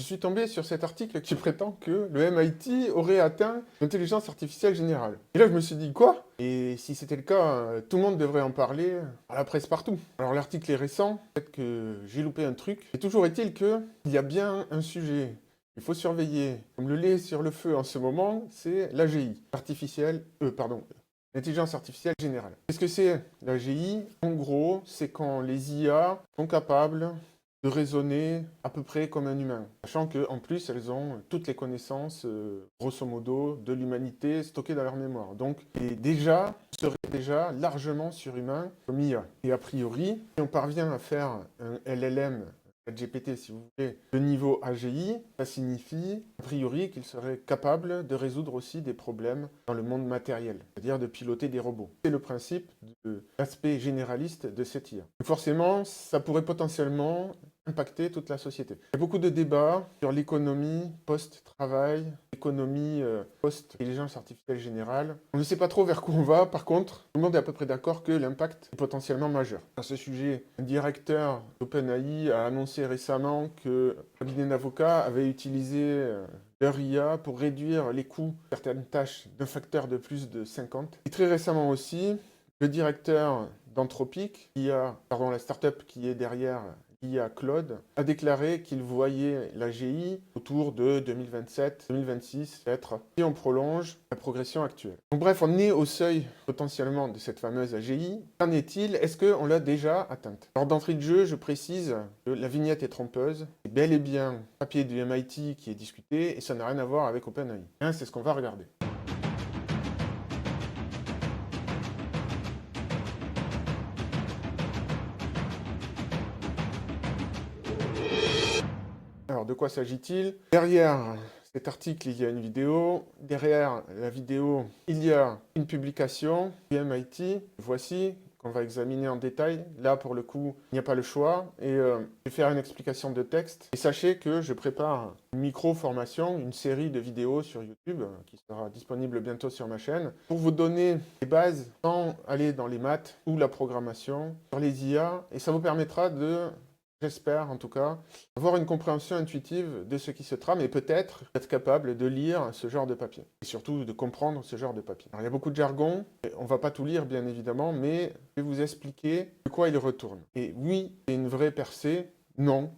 Je suis tombé sur cet article qui prétend que le MIT aurait atteint l'intelligence artificielle générale. Et là, je me suis dit, quoi? Et si c'était le cas, tout le monde devrait en parler à la presse partout. Alors l'article est récent, peut-être que j'ai loupé un truc. Et toujours est-il qu'il y a bien un sujet qu'il faut surveiller, comme le lait sur le feu en ce moment, c'est l'AGI, l'intelligence artificielle générale. Qu'est-ce que c'est l'AGI? En gros, c'est quand les IA sont capables de raisonner à peu près comme un humain. Sachant qu'en plus, elles ont toutes les connaissances, grosso modo, de l'humanité stockées dans leur mémoire. Donc, serait déjà largement surhumain comme IA. Et a priori, si on parvient à faire un LLM, GPT si vous voulez, de niveau AGI, ça signifie a priori qu'il serait capable de résoudre aussi des problèmes dans le monde matériel, c'est-à-dire de piloter des robots. C'est le principe de l'aspect généraliste de cette IA. Forcément, ça pourrait potentiellement impacter toute la société. Il y a beaucoup de débats sur l'économie post-travail, l'économie post-intelligence artificielle générale. On ne sait pas trop vers quoi on va, par contre, tout le monde est à peu près d'accord que l'impact est potentiellement majeur. À ce sujet, un directeur d'OpenAI a annoncé récemment que le cabinet d'avocats avait utilisé leur IA pour réduire les coûts de certaines tâches d'un facteur de plus de 50. Et très récemment aussi, le directeur d'Anthropic, la startup qui est derrière l'IA Claude, a déclaré qu'il voyait l'AGI autour de 2027-2026 être, si on prolonge la progression actuelle. Donc bref, on est au seuil potentiellement de cette fameuse AGI. Qu'en est-il? Est-ce qu'on l'a déjà atteinte? Alors d'entrée de jeu, je précise que la vignette est trompeuse. C'est bel et bien le papier du MIT qui est discuté et ça n'a rien à voir avec OpenAI. C'est ce qu'on va regarder. Alors, de quoi s'agit-il? Derrière cet article, il y a une vidéo. Derrière la vidéo, il y a une publication du MIT. Voici, qu'on va examiner en détail. Là, pour le coup, il n'y a pas le choix. Et je vais faire une explication de texte. Et sachez que je prépare une micro-formation, une série de vidéos sur YouTube, qui sera disponible bientôt sur ma chaîne, pour vous donner les bases sans aller dans les maths ou la programmation, sur les IA. Et ça vous permettra de... J'espère en tout cas avoir une compréhension intuitive de ce qui se trame et peut-être être capable de lire ce genre de papier. Et surtout de comprendre ce genre de papier. Alors il y a beaucoup de jargon, on ne va pas tout lire bien évidemment, mais je vais vous expliquer de quoi il retourne. Et oui, c'est une vraie percée, non,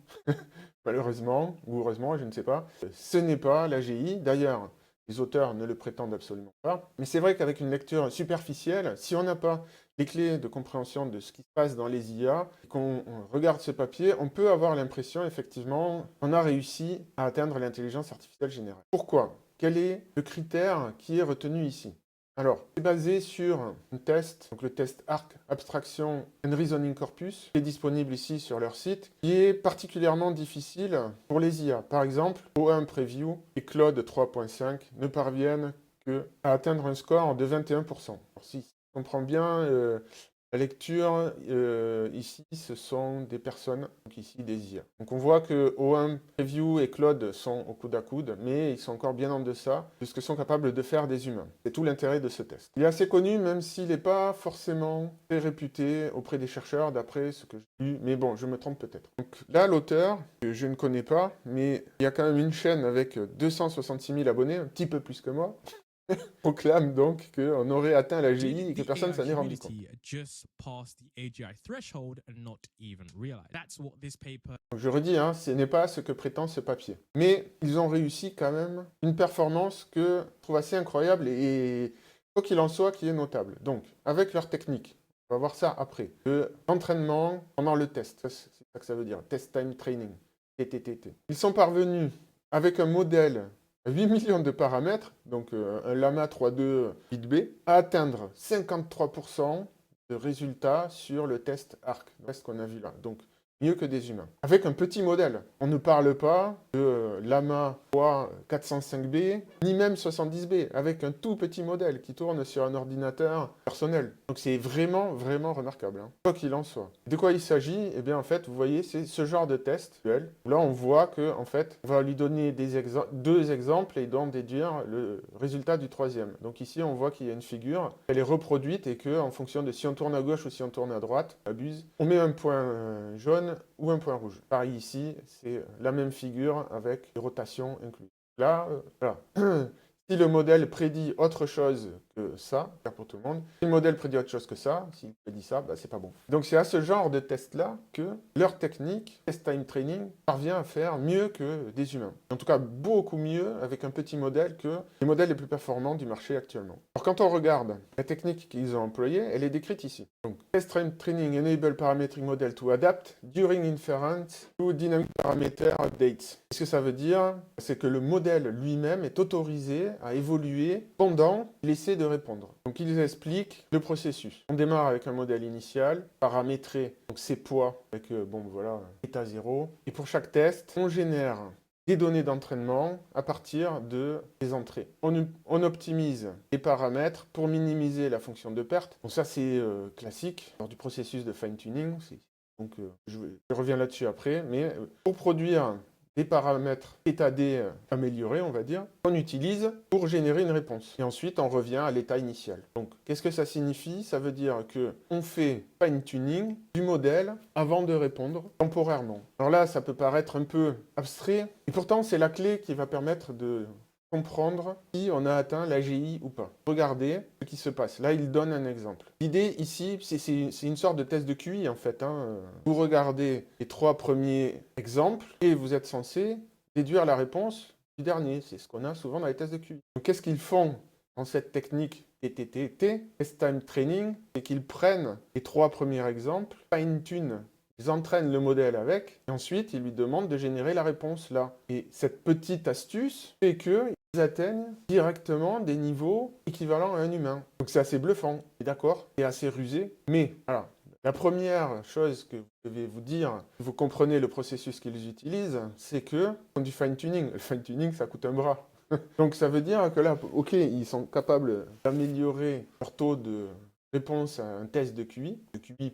malheureusement, ou heureusement, je ne sais pas. Ce n'est pas l'AGI, d'ailleurs, les auteurs ne le prétendent absolument pas. Mais c'est vrai qu'avec une lecture superficielle, si on n'a pas les clés de compréhension de ce qui se passe dans les IA, qu'on regarde ce papier, on peut avoir l'impression, effectivement, qu'on a réussi à atteindre l'intelligence artificielle générale. Pourquoi? Quel est le critère qui est retenu ici? Alors, c'est basé sur un test, donc le test ARC Abstraction and Reasoning Corpus, qui est disponible ici sur leur site, qui est particulièrement difficile pour les IA. Par exemple, O1 Preview et Claude 3.5 ne parviennent qu'à atteindre un score de 21%. Alors, si on comprend bien la lecture, ici, ce sont des personnes, donc ici des IA. Donc on voit que O1 Preview et Claude sont au coude à coude, mais ils sont encore bien en deçà de ce que sont capables de faire des humains. C'est tout l'intérêt de ce test. Il est assez connu, même s'il n'est pas forcément très réputé auprès des chercheurs, d'après ce que j'ai lu, mais bon, je me trompe peut-être. Donc là, l'auteur, que je ne connais pas, mais il y a quand même une chaîne avec 266 000 abonnés, un petit peu plus que moi, proclame donc qu'on aurait atteint la GI et que personne ne s'en est rendu compte. Je redis, ce n'est pas ce que prétend ce papier. Mais ils ont réussi quand même une performance que je trouve assez incroyable et quoi qu'il en soit, qui est notable. Donc, avec leur technique, on va voir ça après. L'entraînement pendant le test, c'est ça que ça veut dire, Test Time Training, TTTT. Ils sont parvenus avec un modèle 8 millions de paramètres, donc un Llama 3.2 BitB, à atteindre 53% de résultats sur le test ARC, ce qu'on a vu là. Donc, mieux que des humains. Avec un petit modèle. On ne parle pas de Llama 3 405B, ni même 70B, avec un tout petit modèle qui tourne sur un ordinateur personnel. Donc c'est vraiment, vraiment remarquable. Quoi qu'il en soit. De quoi il s'agit? Eh bien, en fait, vous voyez, c'est ce genre de test. Là, on voit que, en fait, on va lui donner deux exemples et d'en déduire le résultat du troisième. Donc ici, on voit qu'il y a une figure, elle est reproduite et que, en fonction de si on tourne à gauche ou si on tourne à droite, abuse, on met un point jaune jaune ou un point rouge. Pareil ici, c'est la même figure avec des rotations incluses. Là, voilà. Si le modèle prédit autre chose que ça, c'est pour tout le monde, si le modèle prédit autre chose que ça, s'il prédit ça, bah, c'est pas bon. Donc c'est à ce genre de test-là que leur technique, Test Time Training, parvient à faire mieux que des humains. En tout cas, beaucoup mieux avec un petit modèle que les modèles les plus performants du marché actuellement. Alors quand on regarde la technique qu'ils ont employée, elle est décrite ici. Donc, Test Time Training enable parametric model to adapt during inference to dynamic parameter updates. Ce que ça veut dire, c'est que le modèle lui-même est autorisé à évoluer pendant l'essai de répondre. Donc ils expliquent le processus. On démarre avec un modèle initial, paramétré, donc ses poids, avec, bon voilà, état 0. Et pour chaque test, on génère des données d'entraînement à partir des entrées. On optimise les paramètres pour minimiser la fonction de perte. Donc ça c'est classique lors du processus de fine-tuning. Donc je reviens là-dessus après, mais pour produire des paramètres état D améliorés, on va dire, qu'on utilise pour générer une réponse. Et ensuite, on revient à l'état initial. Donc, qu'est-ce que ça signifie? Ça veut dire qu'on fait fine-tuning du modèle avant de répondre temporairement. Alors là, ça peut paraître un peu abstrait, et pourtant, c'est la clé qui va permettre de comprendre si on a atteint l'AGI ou pas. Regardez ce qui se passe. Là, il donne un exemple. L'idée ici, c'est une sorte de test de QI en fait. Vous regardez les 3 premiers exemples et vous êtes censé déduire la réponse du dernier. C'est ce qu'on a souvent dans les tests de QI. Donc, qu'est-ce qu'ils font dans cette technique TTT, Test Time Training? C'est qu'ils prennent les 3 premiers exemples, fine-tune. Ils entraînent le modèle avec, et ensuite, ils lui demandent de générer la réponse là. Et cette petite astuce fait qu'ils atteignent directement des niveaux équivalents à un humain. Donc c'est assez bluffant, d'accord? Et assez rusé. Mais, alors, la première chose que je vais vous dire, vous comprenez le processus qu'ils utilisent, c'est que font du fine-tuning. Le fine-tuning, ça coûte un bras. Donc ça veut dire que là, ok, ils sont capables d'améliorer leur taux de réponse à un test de QI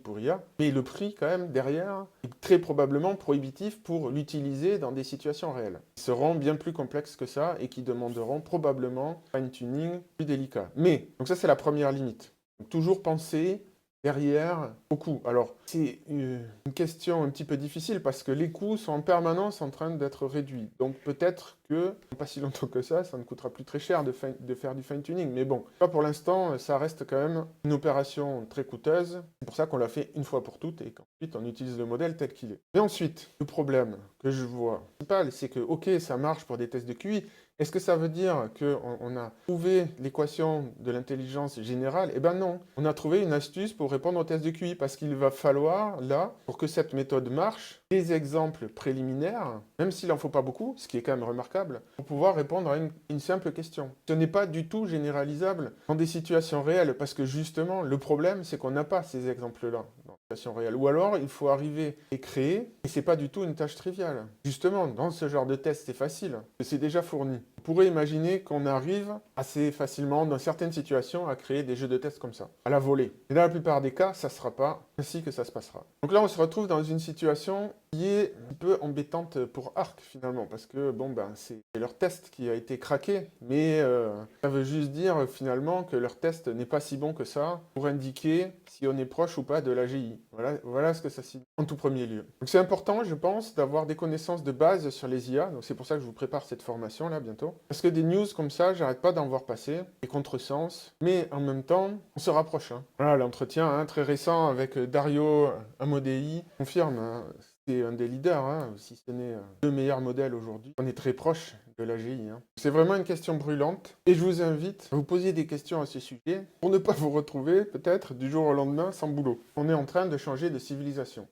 pour IA, mais le prix quand même derrière est très probablement prohibitif pour l'utiliser dans des situations réelles. Ils seront bien plus complexes que ça et qui demanderont probablement fine-tuning plus délicat. Mais, donc ça c'est la première limite. Donc, toujours penser derrière au coût. Alors, c'est une question un petit peu difficile parce que les coûts sont en permanence en train d'être réduits. Donc peut-être que, pas si longtemps que ça ne coûtera plus très cher de faire du fine-tuning. Mais bon, pour l'instant, ça reste quand même une opération très coûteuse. C'est pour ça qu'on l'a fait une fois pour toutes et qu'ensuite on utilise le modèle tel qu'il est. Mais ensuite, le problème que je vois, c'est que, ok, ça marche pour des tests de QI. Est-ce que ça veut dire qu'on a trouvé l'équation de l'intelligence générale? Eh bien non, on a trouvé une astuce pour répondre au test de QI parce qu'il va falloir, là, pour que cette méthode marche, des exemples préliminaires, même s'il n'en faut pas beaucoup, ce qui est quand même remarquable, pour pouvoir répondre à une simple question. Ce n'est pas du tout généralisable dans des situations réelles parce que justement, le problème, c'est qu'on n'a pas ces exemples-là dans des situations réelles. Ou alors, il faut arriver et créer, et c'est pas du tout une tâche triviale. Justement, dans ce genre de test, c'est facile, c'est déjà fourni. On pourrait imaginer qu'on arrive assez facilement, dans certaines situations, à créer des jeux de tests comme ça, à la volée. Et dans la plupart des cas, ça ne sera pas ainsi que ça se passera. Donc là, on se retrouve dans une situation qui est un peu embêtante pour Arc, finalement, parce que, bon, ben, c'est leur test qui a été craqué, mais ça veut juste dire, finalement, que leur test n'est pas si bon que ça pour indiquer si on est proche ou pas de l'AGI. Voilà ce que ça signifie en tout premier lieu. Donc c'est important, je pense, d'avoir des connaissances de base sur les IA, donc c'est pour ça que je vous prépare cette formation, là, bientôt. Parce que des news comme ça, j'arrête pas d'en voir passer, des contresens, mais en même temps, on se rapproche. Voilà, l'entretien très récent avec Dario Amodei confirme, c'est un des leaders, si ce n'est le meilleur modèle aujourd'hui. On est très proche de l'AGI. C'est vraiment une question brûlante, et je vous invite à vous poser des questions à ce sujet, pour ne pas vous retrouver, peut-être, du jour au lendemain, sans boulot. On est en train de changer de civilisation.